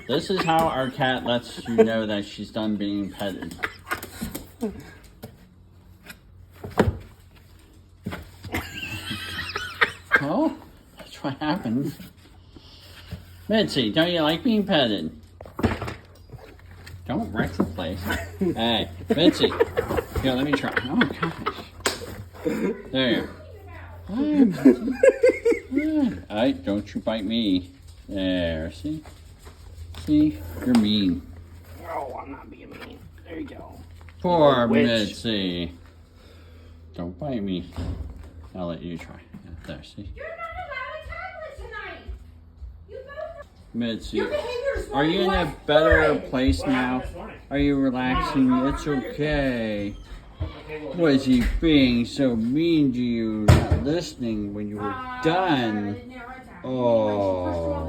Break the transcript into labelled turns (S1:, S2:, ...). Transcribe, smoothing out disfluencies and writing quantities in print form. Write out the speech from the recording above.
S1: This is how our cat lets you know that she's done being petted. Oh, that's what happens. Mitsy, don't you like being petted? Don't wreck the place. Hey, Mitsy. Here, let me try. Oh, gosh. There. Alright, don't you bite me. There, see? See? You're mean.
S2: Oh, I'm not being mean. There you go.
S1: Poor
S2: Witch.
S1: Mitsy. Don't bite me. I'll let you try. Yeah, there, see?
S3: You're not allowed a tablet tonight. You both.
S1: Mitsy,
S3: Your behavior is
S1: are you in a better place now? Are you relaxing? It's okay. Was he being so mean to you, not listening when you were done? Oh.